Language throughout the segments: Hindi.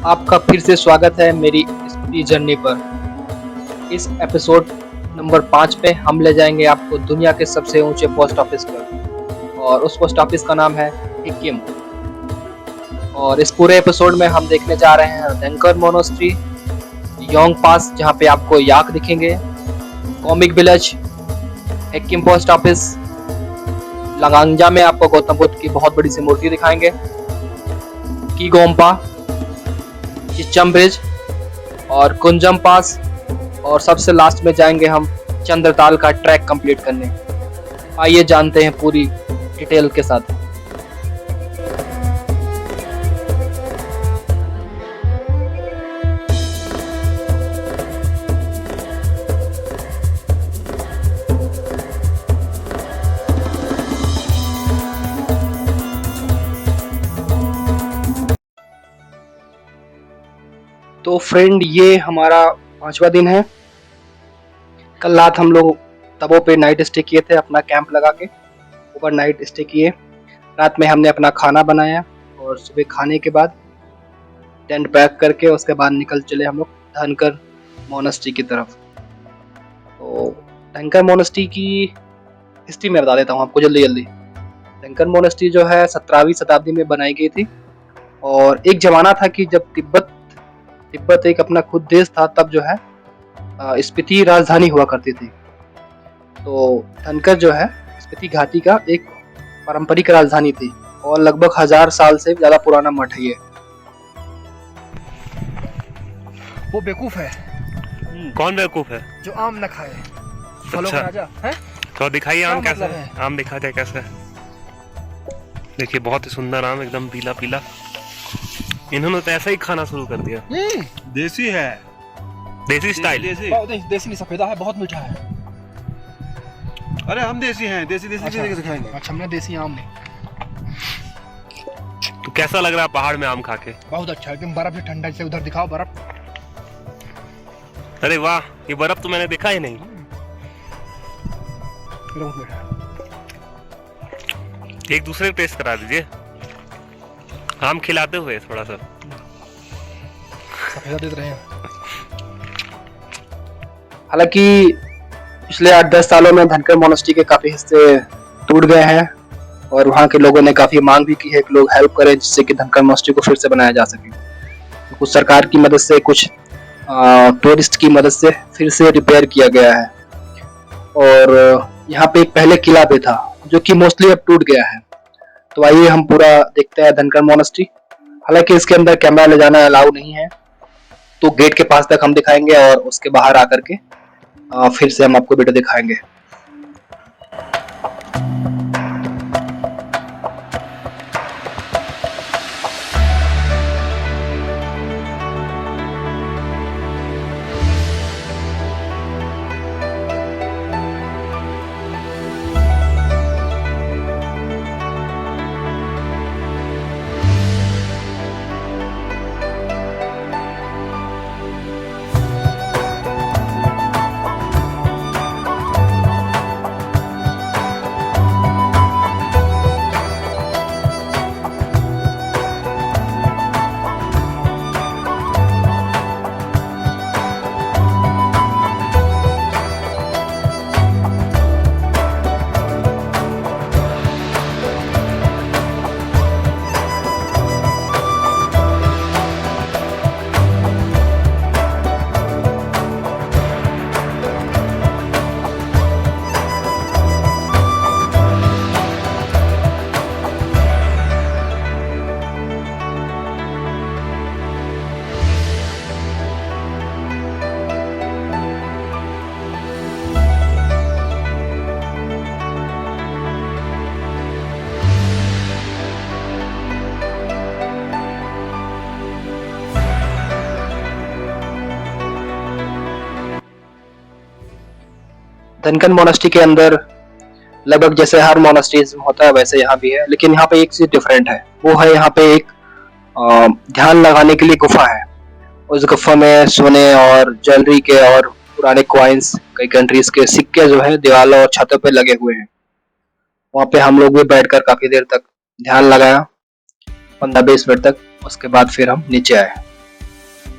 आपका फिर से स्वागत है मेरी स्पीच जर्नी पर। इस एपिसोड नंबर 5 पे हम ले जाएंगे आपको दुनिया के सबसे ऊंचे पोस्ट ऑफिस पर, और उस पोस्ट ऑफिस का नाम है हिक्किम। और इस पूरे एपिसोड में हम देखने जा रहे हैं धनकर मोनेस्ट्री, योंग पास जहाँ पे आपको याक दिखेंगे, Komic village, Hikkim post office, Langza में आपको गौतम बुद्ध की बहुत बड़ी सी मूर्ति दिखाएंगे, की गोम्पा, चिच्चम ब्रिज और कुंजम पास, और सबसे लास्ट में जाएंगे हम चंद्रताल का ट्रैक कंप्लीट करने। आइए जानते हैं पूरी डिटेल के साथ। तो फ्रेंड, ये हमारा 5वां दिन है। कल रात हम लोग तबों पे नाइट स्टे किए थे, अपना कैंप लगा के ओवर नाइट स्टे किए। रात में हमने अपना खाना बनाया और सुबह खाने के बाद टेंट पैक करके उसके बाद निकल चले हम लोग धनकर मोनेस्ट्री की तरफ। तो धनकर मोनेस्ट्री की हिस्ट्री मैं बता देता हूँ आपको जल्दी जल्दी। धनकर मोनेस्ट्री जो है 17वीं शताब्दी में बनाई गई थी, और एक जमाना था कि जब तिब्बत एक अपना खुद देश था, तब जो है स्पीति राजधानी हुआ करती थी। तो धनकर जो है स्पीति घाटी का एक पारंपरिक राजधानी थी, और लगभग 1000 साल से ज्यादा पुराना मठ है ये। वो बेवकूफ है। कौन बेवकूफ है? जो आम न खाए। फलों का राजा है। तो दिखाइए आम क्या कैसे मतलब है? आम दिखाते हैं कैसे। देखिए बहुत ही सुंदर आम, एकदम पीला पीला। इन्होंने तो ऐसा ही खाना शुरू कर दिया। देसी है, देसी स्टाइल। देसी नहीं, सफेदा है, बहुत मीठा है। अरे हम देसी हैं, देसी अच्छा, कैसे खाएंगे? अच्छा, हमने देसी आम नहीं। तो कैसा लग रहा है पहाड़ में आम खा के? बहुत अच्छा, एकदम बर्फ से ठंडा। से उधर दिखाओ बर्फ। अरे वाह, ये बर्फ तो मैंने देखा ही नहीं। बहुत मीठा है। एक दूसरे को टेस्ट करा दीजिए, आम खिलाते हुए थोड़ा सा। सफेदा दे रहे हैं। हालांकि पिछले 8-10 सालों में धनकर मोनेस्ट्री के काफी हिस्से टूट गए हैं, और वहाँ के लोगों ने काफी मांग भी की है कि लोग हेल्प करें जिससे कि धनकर मोनेस्ट्री को फिर से बनाया जा सके। तो कुछ सरकार की मदद से, कुछ टूरिस्ट की मदद से फिर से रिपेयर किया गया है। और यहाँ पे एक पहले किला भी था जो कि मोस्टली अब टूट गया है। तो आइए हम पूरा देखते हैं धनकर मोनेस्ट्री। हालांकि इसके अंदर कैमरा ले जाना अलाउ नहीं है, तो गेट के पास तक हम दिखाएंगे और उसके बाहर आकर के फिर से हम आपको वीडियो दिखाएंगे। धनकर मोनेस्ट्री के अंदर लगभग जैसे हर मोनेस्ट्रीज में होता है वैसे यहाँ भी है, लेकिन यहाँ पे एक चीज डिफरेंट है। वो है यहाँ पे एक ध्यान लगाने के लिए गुफा है। उस गुफा में सोने और ज्वेलरी के और पुराने कॉइन्स, कई कंट्रीज के सिक्के जो है दीवारों और छतों पे लगे हुए हैं। वहाँ पे हम लोग भी बैठकर काफी देर तक ध्यान लगाया, 15-20 मिनट तक। उसके बाद फिर हम नीचे आए।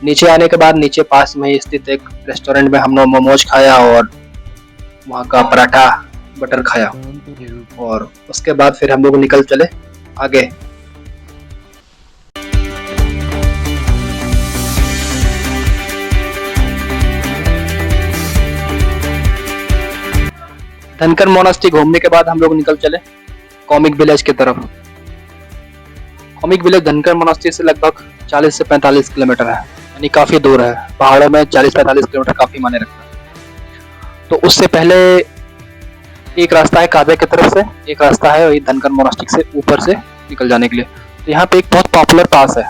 नीचे आने के बाद नीचे पास में ही स्थित एक रेस्टोरेंट में हमने मोमोज खाया और वहाँ का पराठा बटर खाया, और उसके बाद फिर हम लोग निकल चले आगे। धनकर मोनास्ट्री घूमने के बाद हम लोग निकल चले कॉमिक विलेज की तरफ। कॉमिक विलेज धनकर मोनास्ट्री से लगभग 40 से 45 किलोमीटर है, यानी काफ़ी दूर है। पहाड़ों में 40-45 किलोमीटर काफ़ी मायने रखता है। तो उससे पहले एक रास्ता है काबे की तरफ से, एक रास्ता है वही धनकर मोनास्ट्री से ऊपर से निकल जाने के लिए। तो यहाँ पे एक बहुत पॉपुलर पास है,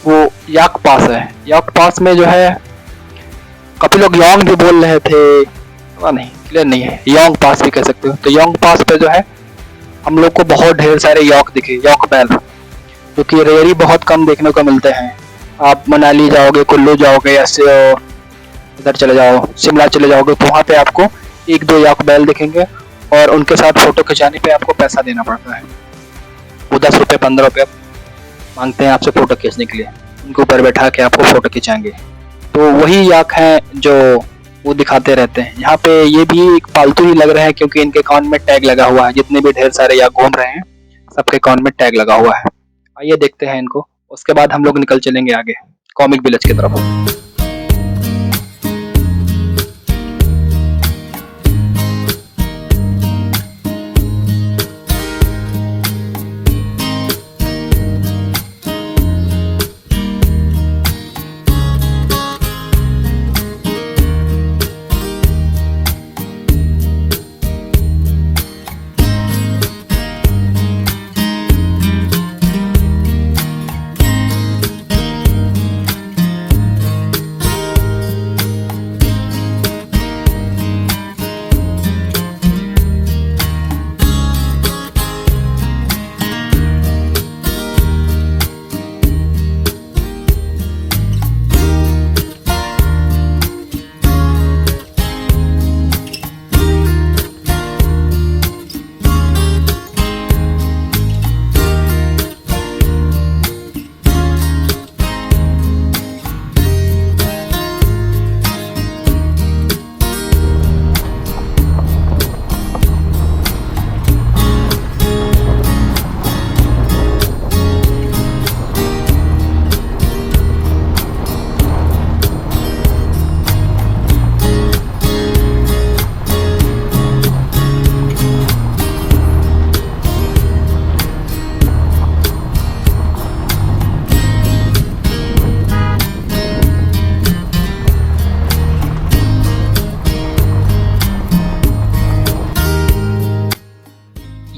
वो याक पास है। याक पास में जो है काफ़ी लोग योंग भी बोल रहे थे, पता नहीं क्लियर नहीं है, योंग पास भी कह सकते हो। तो योंग पास पे जो है हम लोग को बहुत ढेर सारे यॉक दिखे, यॉक बैल, जो कि रेयरी बहुत कम देखने को मिलते हैं। आप मनाली जाओगे, कुल्लू जाओगे, ऐसे इधर चले जाओ, शिमला चले जाओगे, तो वहाँ पे आपको 1-2 यॉक बैल दिखेंगे, और उनके साथ फोटो खिंचाने पे आपको पैसा देना पड़ता है। वो 10 रुपये 15 रुपये मांगते हैं आपसे फोटो खींचने के लिए, उनके ऊपर बैठा के आपको फोटो खिंचाएंगे। तो वही याक हैं जो वो दिखाते रहते हैं। यहाँ पे ये भी एक पालतू ही लग रहे हैं, क्योंकि इनके कान में टैग लगा हुआ है। जितने भी ढेर सारे याक घूम रहे हैं सबके कान में टैग लगा हुआ है। आइए देखते हैं इनको, उसके बाद हम लोग निकल चलेंगे आगे कॉमिक विलेज की तरफ।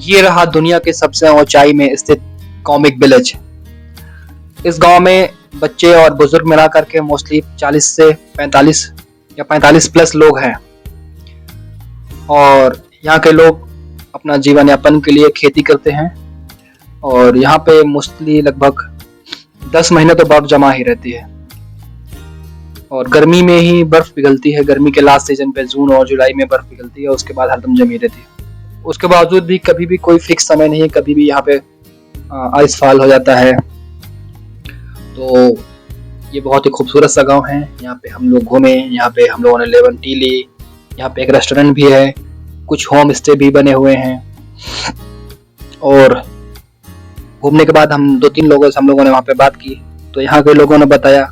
ये रहा दुनिया के सबसे ऊंचाई में स्थित कॉमिक विलेज। इस गांव में बच्चे और बुजुर्ग मिला करके मोस्टली 40 से 45 या 45 प्लस लोग हैं, और यहाँ के लोग अपना जीवन यापन के लिए खेती करते हैं। और यहाँ पे मोस्टली लगभग 10 महीने तो बर्फ जमा ही रहती है, और गर्मी में ही बर्फ पिघलती है। गर्मी के लास्ट सीजन पे जून और जुलाई में बर्फ पिघलती है, उसके बाद हरदम जमी रहती है। उसके बावजूद भी कभी भी कोई फिक्स समय नहीं है, कभी भी यहाँ पे आइस फॉल हो जाता है। तो ये बहुत ही खूबसूरत सा गांव है। यहाँ पे हम लोग घूमे, यहाँ पे हम लोगों ने लेमन टी ली, यहाँ पे एक रेस्टोरेंट भी है, कुछ होम स्टे भी बने हुए हैं। और घूमने के बाद हम 2-3 लोगों से हम लोगों ने वहाँ पे बात की, तो यहाँ के लोगों ने बताया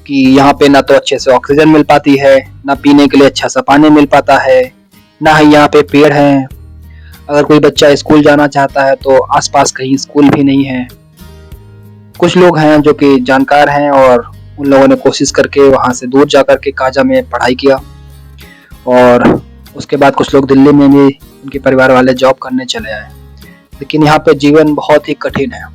कि यहाँ पे ना तो अच्छे से ऑक्सीजन मिल पाती है, ना पीने के लिए अच्छा सा पानी मिल पाता है, ना ही यहाँ पे पेड़ हैं। अगर कोई बच्चा स्कूल जाना चाहता है तो आसपास कहीं स्कूल भी नहीं है। कुछ लोग हैं जो कि जानकार हैं, और उन लोगों ने कोशिश करके वहाँ से दूर जा करके काजा में पढ़ाई किया, और उसके बाद कुछ लोग दिल्ली में भी उनके परिवार वाले जॉब करने चले आए। लेकिन यहाँ पे जीवन बहुत ही कठिन है।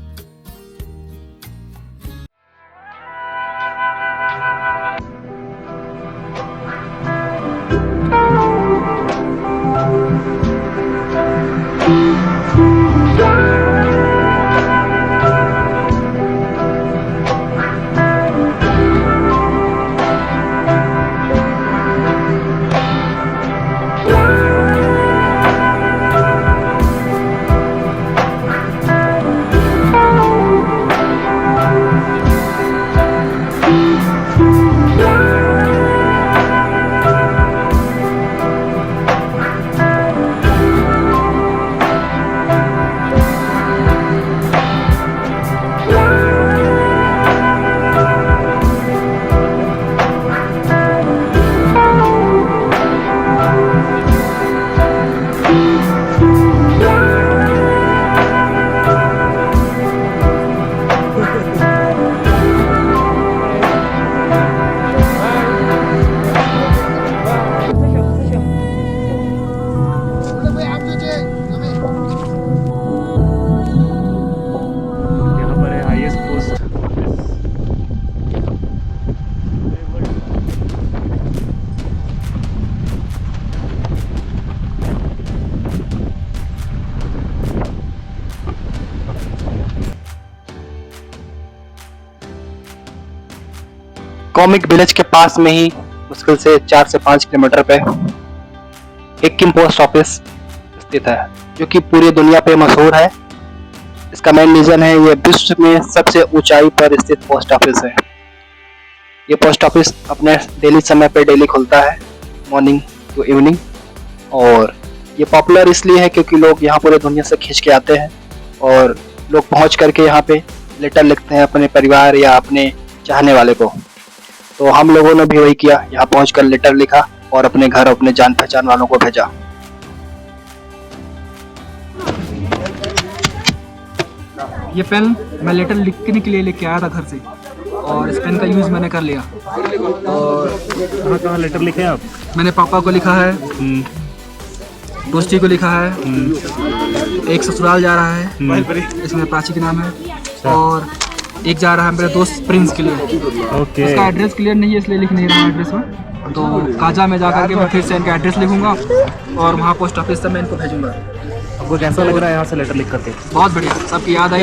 कॉमिक विलेज के पास में ही मुश्किल से 4 से 5 किलोमीटर पे एक किम पोस्ट ऑफिस स्थित है, जो कि पूरी दुनिया पे मशहूर है। इसका मेन रीजन है ये विश्व में सबसे ऊंचाई पर स्थित पोस्ट ऑफिस है। ये पोस्ट ऑफिस अपने डेली समय पे डेली खुलता है, मॉर्निंग टू इवनिंग। और ये पॉपुलर इसलिए है क्योंकि लोग यहाँ पूरे दुनिया से खींच के आते हैं और लोग पहुँच करके यहाँ पे लेटर लिखते हैं अपने परिवार या अपने चाहने वाले को। तो हम लोगों ने भी वही किया, यहाँ पहुँचकर लेटर लिखा और अपने घर अपने जान पहचान वालों को भेजा। ये पेन मैं लेटर लिखने के लिए लेके आया था घर से, और इस पेन का यूज़ मैंने कर लिया। और कहाँ कहाँ लेटर लिखे आप? मैंने पापा को लिखा है, दोस्ती को लिखा है, एक ससुराल जा रहा है, इसमें प्राची के नाम है, और एक जा रहा है मेरे दोस्त प्रिंस के लिए। ओके। उसका एड्रेस क्लियर नहीं है इसलिए लिख नहीं रहा हूँ एड्रेस में, तो काजा में जाकर के मैं फिर से इनका एड्रेस लिखूंगा और वहाँ पोस्ट ऑफिस से मैं इनको भेजूंगा। आपको कैसा लग रहा है यहाँ से लेटर लिख करके? बहुत बढ़िया, सबकी याद आई,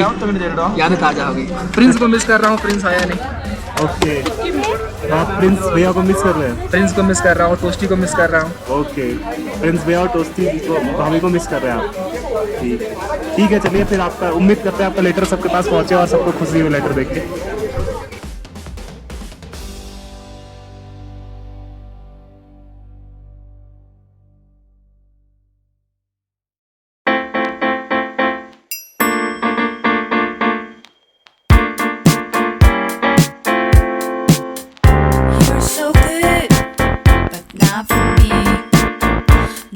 यादें ताज़ा हो गई। प्रिंस को मिस कर रहा हूँ, प्रिंस आया नहीं। ओके। आप प्रिंस भैया को मिस कर रहे हैं? प्रिंस को मिस कर रहा हूँ, टोस्टी को मिस कर रहा हूँ। ओके। प्रिंस भैया और टोस्टी को, भाभी को मिस कर रहे हैं आप? ठीक है, चलिए फिर आपका उम्मीद करते हैं आपका लेटर सबके पास पहुँचे और सबको खुशी हो लेटर देख के। You're so good, but not for me.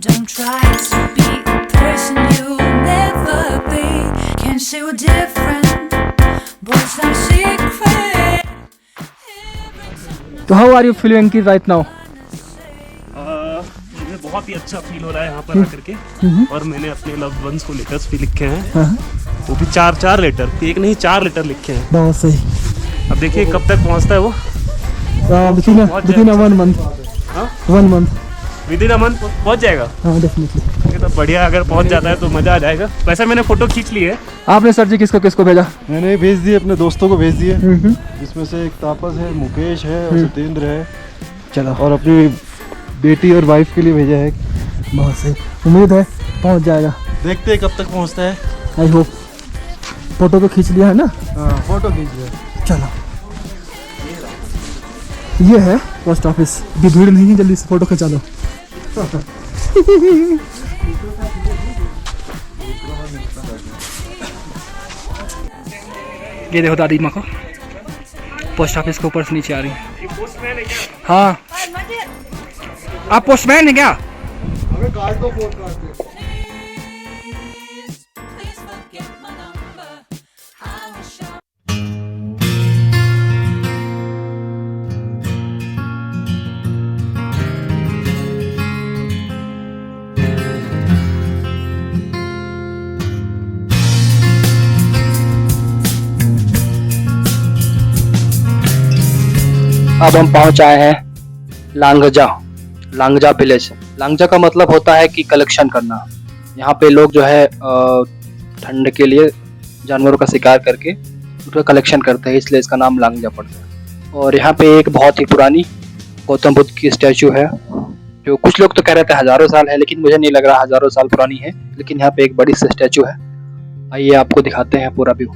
Don't try to be a person you'll never be. Can't say we're different, but it's not a secret. तो हाउ आर यू फीलिंग की राइट नाउ? मुझे बहुत ही अच्छा फील हो रहा है यहाँ पर आकर के। और मैंने अपने लव्ड वंस को लेटर्स भी लिखे हैं, वो भी 4 लेटर, एक नहीं 4 लेटर लिखे हैं। बहुत सही। अब देखिए कब तक पहुँचता है वो। Within 1 month. हाँ? 1 मंथ। विदिन अ मंथ पहुँच जाएगा। हाँ डेफिनेटली। ये तो बढ़िया, अगर पहुँच जाता है तो मज़ा आ जाएगा। वैसे मैंने फ़ोटो खींच ली है। आपने सर जी किसको किसको भेजा? मैंने भेज दिए, अपने दोस्तों को भेज दिए, जिसमें से एक तापस है, मुकेश है और सत्येंद्र है। चलो, और अपनी बेटी और वाइफ के लिए भेजा है। बहुत सही। उम्मीद है पहुंच जाएगा। देखते हैं कब तक पहुंचता है। I hope. फोटो तो खींच लिया है ना? हाँ, फोटो खींच लिया। चलो, ये है पोस्ट ऑफिस। भी भीड़ नहीं है, जल्दी से फोटो खिंचा लो। ये देखो दादी माँ को पोस्ट ऑफिस के ऊपर से नीचे आ रही है। हाँ, आप पोस्टमैन है क्या? Please forget my number. I wish I अब हम पहुंच आए हैं लांगजा विलेज। लांगजा का मतलब होता है कि कलेक्शन करना। यहाँ पे लोग जो है ठंड के लिए जानवरों का शिकार करके उसका कलेक्शन करते हैं, इसलिए इसका नाम लांगजा पड़ता है। और यहाँ पे एक बहुत ही पुरानी गौतम बुद्ध की स्टैचू है, जो कुछ लोग तो कह रहे थे हजारों साल है, लेकिन मुझे नहीं लग रहा हजारों साल पुरानी है। लेकिन यहाँ पे एक बड़ी सी स्टैचू है। आइए आपको दिखाते हैं पूरा व्यू।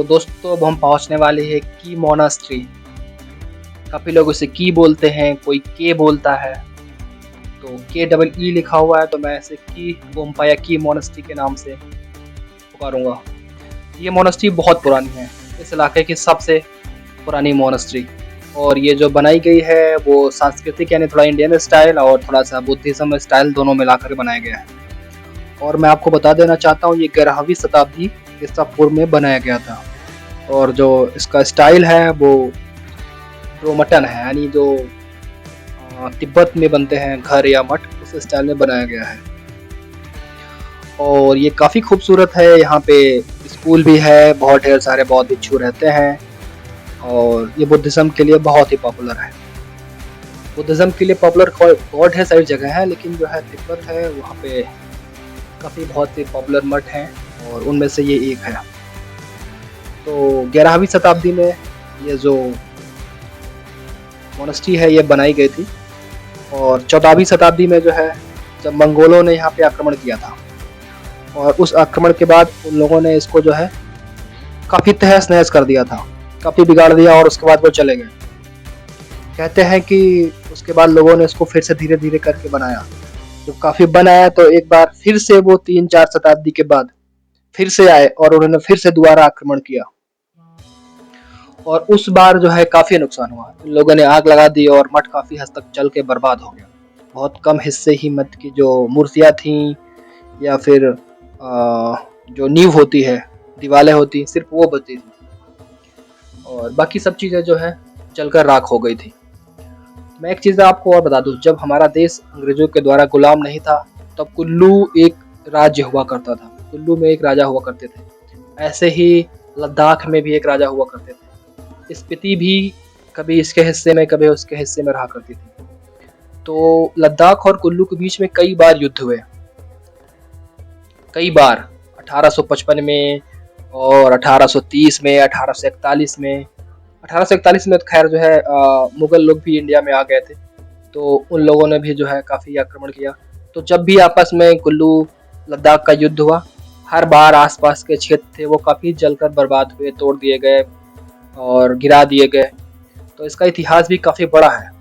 दोस्तों अब हम पहुंचने वाले हैं की मोनास्ट्री। काफ़ी लोग उसे की बोलते हैं, कोई के बोलता है, तो KEE लिखा हुआ है तो मैं इसे की गोम्पा या की मोनास्ट्री के नाम से पुकारूंगा। ये मोनास्ट्री बहुत पुरानी है, इस इलाके की सबसे पुरानी मोनास्ट्री, और ये जो बनाई गई है वो सांस्कृतिक यानी थोड़ा इंडियन स्टाइल और थोड़ा सा बुद्धिज्म स्टाइल दोनों मिलाकर बनाया गया है। और मैं आपको बता देना चाहता हूँ ये 11वीं शताब्दी ईसा पूर्व में बनाया गया था, और जो इसका स्टाइल है वो डोमटन है, यानी जो तिब्बत में बनते हैं घर या मठ, उस स्टाइल में बनाया गया है। और ये काफ़ी खूबसूरत है। यहाँ पे स्कूल भी है, बहुत ढेर सारे बौद्ध भिक्षु रहते हैं, और ये बुद्धिज़्म के लिए बहुत ही पॉपुलर है। बुद्धिज़्म के लिए पॉपुलर बहुत ढेर सारी जगह है, लेकिन जो है तिब्बत है वहाँ पे काफ़ी बहुत ही पॉपुलर मठ हैं, और उनमें से ये एक है। तो 11वीं शताब्दी में ये जो मोनास्ट्री है ये बनाई गई थी, और 14वीं शताब्दी में जो है जब मंगोलों ने यहाँ पे आक्रमण किया था, और उस आक्रमण के बाद उन लोगों ने इसको जो है काफ़ी तहस नहस कर दिया था, काफ़ी बिगाड़ दिया, और उसके बाद वो चले गए। कहते हैं कि उसके बाद लोगों ने इसको फिर से धीरे धीरे करके बनाया। जब काफ़ी बनाया तो एक बार फिर से वो 3-4 शताब्दी के बाद फिर से आए और उन्होंने फिर से दोबारा आक्रमण किया, और उस बार जो है काफ़ी नुकसान हुआ। इन लोगों ने आग लगा दी और मठ काफ़ी हद तक जल के बर्बाद हो गया। बहुत कम हिस्से ही मठ की जो मूर्तियाँ थीं या फिर जो नींव होती है, दीवारें होती, सिर्फ वो बची थी, और बाकी सब चीज़ें जो है जलकर राख हो गई थी। मैं एक चीज़ आपको और बता दूं, जब हमारा देश अंग्रेजों के द्वारा गुलाम नहीं था तब कुल्लू एक राज्य हुआ करता था, कुल्लू में एक राजा हुआ करते थे। ऐसे ही लद्दाख में भी एक राजा हुआ करते थे। स्पीति भी कभी इसके हिस्से में कभी उसके हिस्से में रहा करती थी। तो लद्दाख और कुल्लू के बीच में कई बार युद्ध हुए, कई बार 1855 में और 1830 में, 1841 में। 1841 में तो खैर जो है मुगल लोग भी इंडिया में आ गए थे, तो उन लोगों ने भी जो है काफ़ी आक्रमण किया। तो जब भी आपस में कुल्लू लद्दाख का युद्ध हुआ, हर बार आसपास के क्षेत्र थे वो काफ़ी जलकर बर्बाद हुए, तोड़ दिए गए और गिरा दिए गए। तो इसका इतिहास भी काफ़ी बड़ा है।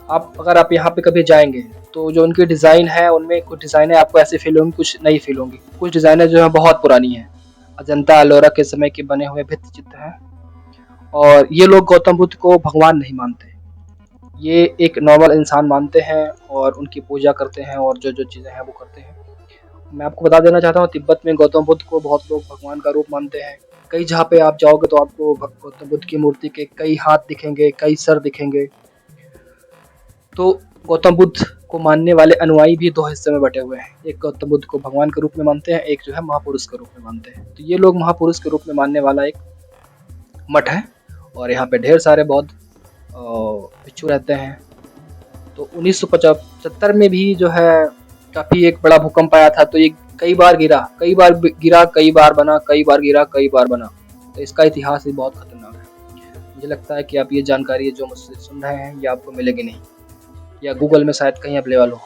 अगर आप यहाँ पे कभी जाएंगे तो जो उनकी डिज़ाइन है उनमें कुछ डिज़ाइनें आपको ऐसे फील होंगी, कुछ नहीं फील होंगी। कुछ डिज़ाइनें जो है बहुत पुरानी हैं, अजंता एलोरा के समय के बने हुए भित्ति चित्र हैं, और ये लोग गौतम बुद्ध को भगवान नहीं मानते, ये एक नॉर्मल इंसान मानते हैं और उनकी पूजा करते हैं और जो जो चीज़ें हैं वो करते हैं। मैं आपको बता देना चाहता हूँ, तिब्बत में गौतम बुद्ध को बहुत लोग भगवान का रूप मानते हैं। कई जहाँ पे आप जाओगे तो आपको गौतम बुद्ध की मूर्ति के कई हाथ दिखेंगे, कई सर दिखेंगे। तो गौतम बुद्ध को मानने वाले अनुयायी भी दो हिस्से में बटे हुए हैं, एक गौतम बुद्ध को भगवान के रूप में मानते हैं, एक जो है महापुरुष के रूप में मानते हैं। तो ये लोग महापुरुष के रूप में मानने वाला एक मठ है, और यहाँ पे ढेर सारे बौद्ध भिक्षु रहते हैं। तो 1975 में भी जो है काफ़ी एक बड़ा भूकंप आया था, तो ये कई बार गिरा, कई बार बना, कई बार गिरा, कई बार बना। तो इसका इतिहास भी बहुत खतरनाक है। मुझे लगता है कि आप ये जानकारी जो मुझसे सुन रहे हैं ये आपको मिलेगी नहीं, या गूगल में शायद कहीं अवेलेबल हो।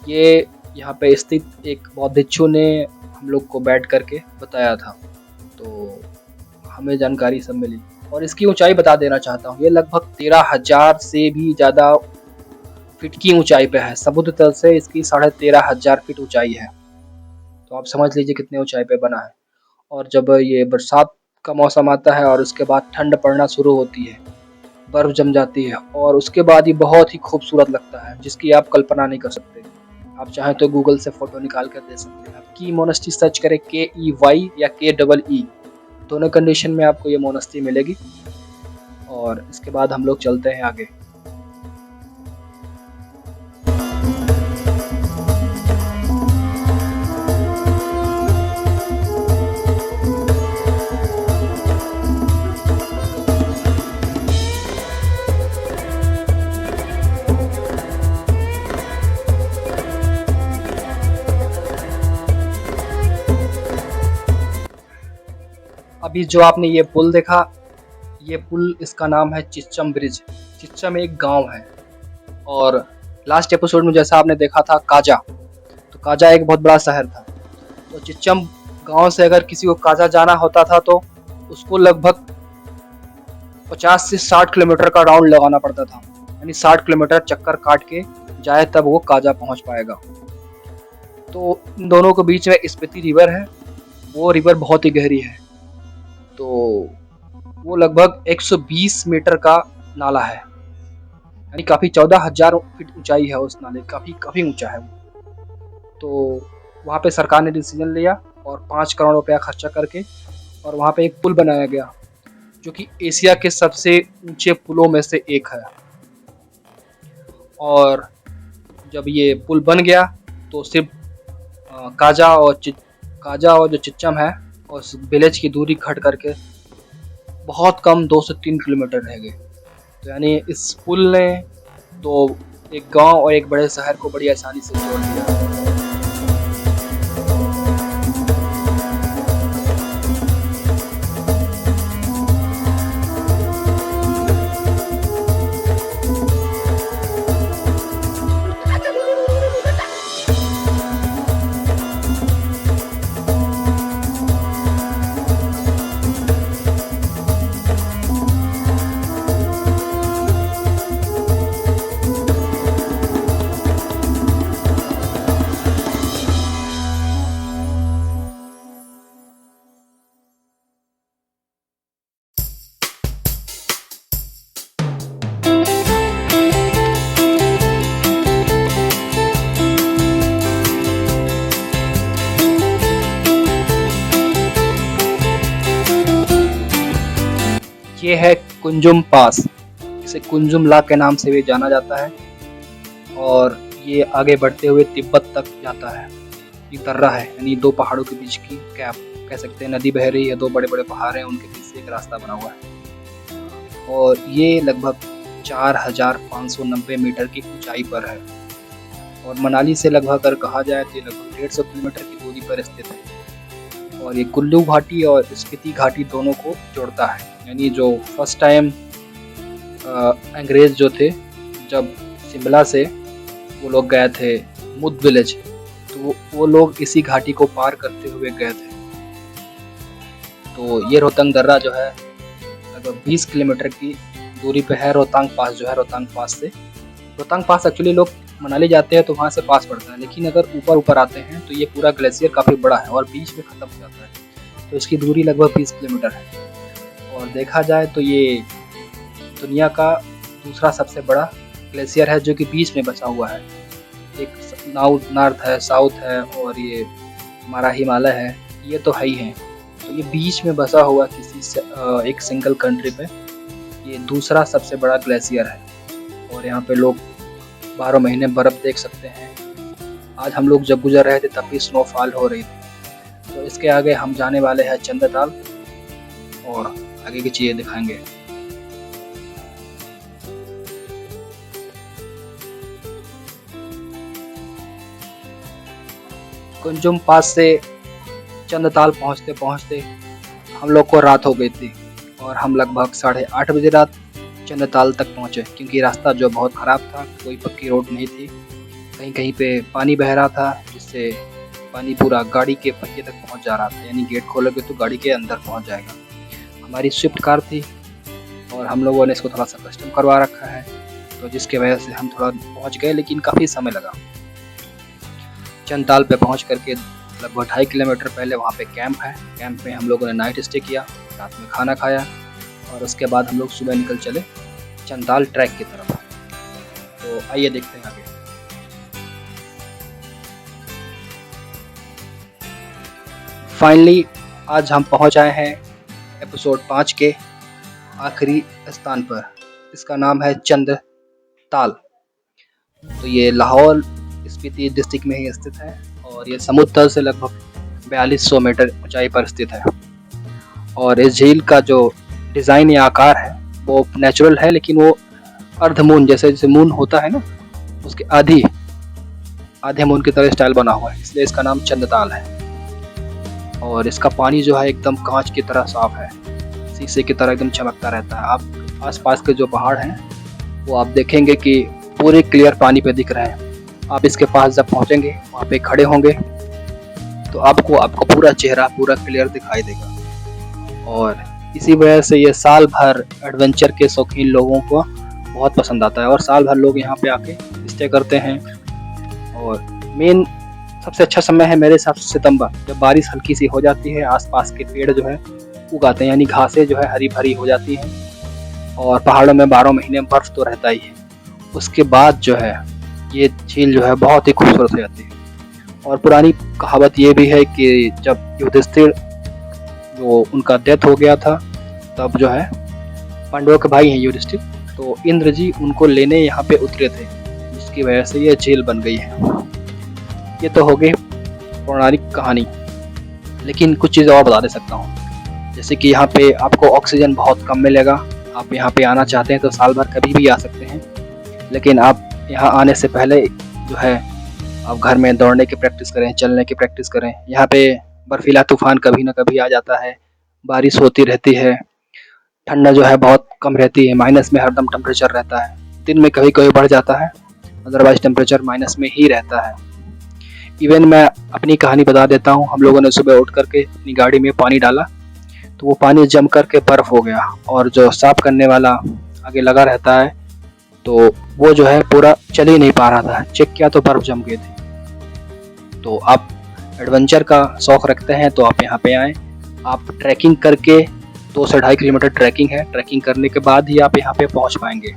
ये यहाँ पे स्थित एक बौद्ध भिक्षु ने हम लोग को बैठ करके बताया था, तो हमें जानकारी सब मिली। और इसकी ऊंचाई बता देना चाहता हूँ, ये लगभग 13,000 से भी ज़्यादा फीट की ऊंचाई पे है। समुद्र तल से इसकी 13,500 फीट ऊंचाई है। तो आप समझ लीजिए कितने ऊंचाई पे बना है। और जब ये बरसात का मौसम आता है और उसके बाद ठंड पड़ना शुरू होती है, बर्फ़ जम जाती है, और उसके बाद ये बहुत ही खूबसूरत लगता है, जिसकी आप कल्पना नहीं कर सकते। आप चाहें तो गूगल से फ़ोटो निकाल कर दे सकते हैं। आप की मोनास्ट्री सर्च करें, KEY या KEE, दोनों कंडीशन में आपको ये मोनास्ट्री मिलेगी। और इसके बाद हम लोग चलते हैं आगे। अभी जो आपने ये पुल देखा, ये पुल, इसका नाम है चिच्चम ब्रिज। चिच्चम एक गांव है, और लास्ट एपिसोड में जैसा आपने देखा था काजा, तो काजा एक बहुत बड़ा शहर था। तो चिच्चम गांव से अगर किसी को काजा जाना होता था तो उसको लगभग 50 से 60 किलोमीटर का राउंड लगाना पड़ता था, यानी 60 किलोमीटर चक्कर काट के जाए तब वो काजा पहुंच पाएगा। तो इन दोनों के बीच में स्पीति रिवर है, वो रिवर बहुत ही गहरी है, तो वो लगभग 120 मीटर का नाला है, यानी काफ़ी 14,000 फीट ऊंचाई है उस नाले, काफ़ी ऊंचा है वो। तो वहाँ पे सरकार ने डिसीजन लिया और 5 करोड़ रुपया खर्चा करके और वहाँ पे एक पुल बनाया गया जो कि एशिया के सबसे ऊंचे पुलों में से एक है। और जब ये पुल बन गया तो सिर्फ काजा और जो चिच्चम है उस विलेज की दूरी घट करके बहुत कम 2 से 3 किलोमीटर रह गए। तो यानी इस पुल ने तो एक गांव और एक बड़े शहर को बड़ी आसानी से जोड़ दिया। ये है कुंजुम पास, इसे कुंजुम ला के नाम से भी जाना जाता है और ये आगे बढ़ते हुए तिब्बत तक जाता है। ये दर्रा है, यानी दो पहाड़ों के बीच की क्या कह सकते हैं, नदी बह रही है, दो बड़े बड़े पहाड़ हैं, उनके बीच से एक रास्ता बना हुआ है और ये लगभग 4,590 मीटर की ऊंचाई पर है और मनाली से लगभग अगर कहा जाए तो ये लगभग 150 किलोमीटर की दूरी पर स्थित है और ये कुल्लू घाटी और स्पीति घाटी दोनों को जोड़ता है। यानी जो फर्स्ट टाइम अंग्रेज़ जो थे जब शिमला से वो लोग गए थे मुद विलेज, तो वो लोग इसी घाटी को पार करते हुए गए थे। तो ये रोहतांग दर्रा जो है लगभग 20 किलोमीटर की दूरी पे है। रोहतांग पास जो है, रोहतांग पास एक्चुअली लोग मनाली जाते हैं तो वहाँ से पास पड़ता है, लेकिन अगर ऊपर आते हैं तो ये पूरा ग्लेशियर काफ़ी बड़ा है और बीच में ख़त्म हो जाता है, तो इसकी दूरी लगभग 20 किलोमीटर है। और देखा जाए तो ये दुनिया का दूसरा सबसे बड़ा ग्लेशियर है जो कि बीच में बचा हुआ है। एक नॉर्थ है, साउथ है और ये हमारा हिमालय है, ये तो है ही है। तो ये बीच में बसा हुआ किसी एक सिंगल कंट्री पे ये दूसरा सबसे बड़ा ग्लेशियर है और यहाँ पे लोग 12 महीने बर्फ़ देख सकते हैं। आज हम लोग जब गुजर रहे थे तब भी स्नोफॉल हो रही थी। तो इसके आगे हम जाने वाले हैं चंद्रताल और आगे की चीज़ें दिखाएंगे। कुंजुम पास से चंद्रताल पहुँचते पहुँचते हम लोग को रात हो गई थी और हम लगभग 8:30 बजे रात चंद्रताल तक पहुँचे, क्योंकि रास्ता जो बहुत ख़राब था, कोई पक्की रोड नहीं थी, कहीं कहीं पे पानी बह रहा था जिससे पानी पूरा गाड़ी के पहिए तक पहुँच जा रहा था, यानी गेट खोलोगे तो गाड़ी के अंदर पहुँच जाएगा। हमारी स्विफ्ट कार थी और हम लोगों ने इसको थोड़ा सा कस्टम करवा रखा है, तो जिसके वजह से हम थोड़ा पहुँच गए, लेकिन काफ़ी समय लगा। चंद्रताल पे पहुँच करके लगभग 2.5 किलोमीटर पहले वहाँ पे कैंप है। कैंप में हम लोगों ने नाइट स्टे किया, रात में खाना खाया और उसके बाद हम लोग सुबह निकल चले चंद्रताल ट्रैक की तरफ। तो आइए देखते हैं आगे। फाइनली आज हम पहुँच आए हैं एपिसोड 5 के आखिरी स्थान पर। इसका नाम है चंद्रताल। तो ये लाहौल स्पीति डिस्ट्रिक्ट में ही स्थित है और ये समुद्र तल से लगभग 4200 मीटर ऊंचाई पर स्थित है। और इस झील का जो डिज़ाइन या आकार है वो नेचुरल है, लेकिन वो अर्ध मून जैसे मून होता है ना, उसके आधे मून की तरह स्टाइल बना हुआ है, इसलिए इसका नाम चंद्रताल है। और इसका पानी जो है एकदम कांच की तरह साफ है, शीशे की तरह एकदम चमकता रहता है। आप आसपास के जो पहाड़ हैं वो आप देखेंगे कि पूरे क्लियर पानी पे दिख रहे हैं। आप इसके पास जब पहुंचेंगे, वहाँ पे खड़े होंगे तो आपको पूरा चेहरा पूरा क्लियर दिखाई देगा। और इसी वजह से ये साल भर एडवेंचर के शौकीन लोगों को बहुत पसंद आता है और साल भर लोग यहाँ पे आके स्टे करते हैं। और मेन सबसे अच्छा समय है मेरे हिसाब से सितंबर, जब बारिश हल्की सी हो जाती है, आसपास के पेड़ जो है उगाते हैं, यानी घासें जो है हरी भरी हो जाती हैं और पहाड़ों में 12 महीने बर्फ़ तो रहता ही है। उसके बाद जो है ये झील जो है बहुत ही खूबसूरत हो जाती है। और पुरानी कहावत ये भी है कि जब युधिष्ठिर जो उनका डेथ हो गया था, तब जो है पांडवों के भाई हैं युधिष्ठिर, तो इंद्र जी उनको लेने यहाँ पे उतरे थे, जिसकी वजह से ये झील बन गई है। ये तो हो गई पौराणिक कहानी, लेकिन कुछ चीज़ें और बता दे सकता हूँ। जैसे कि यहाँ पे आपको ऑक्सीजन बहुत कम मिलेगा। आप यहाँ पे आना चाहते हैं तो साल भर कभी भी आ सकते हैं, लेकिन आप यहाँ आने से पहले जो है आप घर में दौड़ने की प्रैक्टिस करें, चलने की प्रैक्टिस करें। यहाँ पे बर्फीला तूफान कभी ना कभी आ जाता है, बारिश होती रहती है, ठंडा जो है बहुत कम रहती है, माइनस में हरदम टेम्परेचर रहता है। दिन में कभी कभी बढ़ जाता है, अदरवाइज टेम्परेचर माइनस में ही रहता है। इवन मैं अपनी कहानी बता देता हूँ। हम लोगों ने सुबह उठ करके अपनी गाड़ी में पानी डाला तो वो पानी जम करके बर्फ़ हो गया, और जो साफ़ करने वाला आगे लगा रहता है तो वो जो है पूरा चल ही नहीं पा रहा था। चेक किया तो बर्फ़ जम गई थी। तो आप एडवेंचर का शौक़ रखते हैं तो आप यहाँ पे आएँ। आप ट्रैकिंग करके 2 से 2.5 किलोमीटर ट्रैकिंग है, ट्रैकिंग करने के बाद ही आप यहाँ पे पहुँच पाएंगे।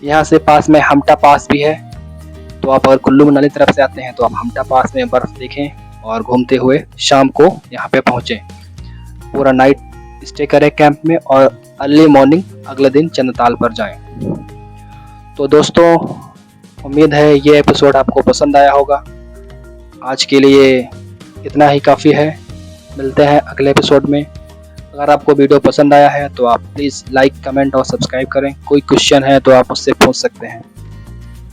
यहाँ से पास में हमटा पास भी है, तो आप अगर कुल्लू मनाली तरफ से आते हैं तो आप हमटा पास में बर्फ़ देखें और घूमते हुए शाम को यहाँ पे पहुँचें। पूरा नाइट स्टे करें कैंप में और अर्ली मॉर्निंग अगले दिन चंद्रताल पर जाएं। तो दोस्तों, उम्मीद है ये एपिसोड आपको पसंद आया होगा। आज के लिए इतना ही काफ़ी है। मिलते हैं अगले एपिसोड में। अगर आपको वीडियो पसंद आया है तो आप प्लीज़ लाइक, कमेंट और सब्सक्राइब करें। कोई क्वेश्चन है तो आप मुझसे पूछ सकते हैं।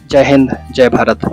जय हिंद, जय भारत।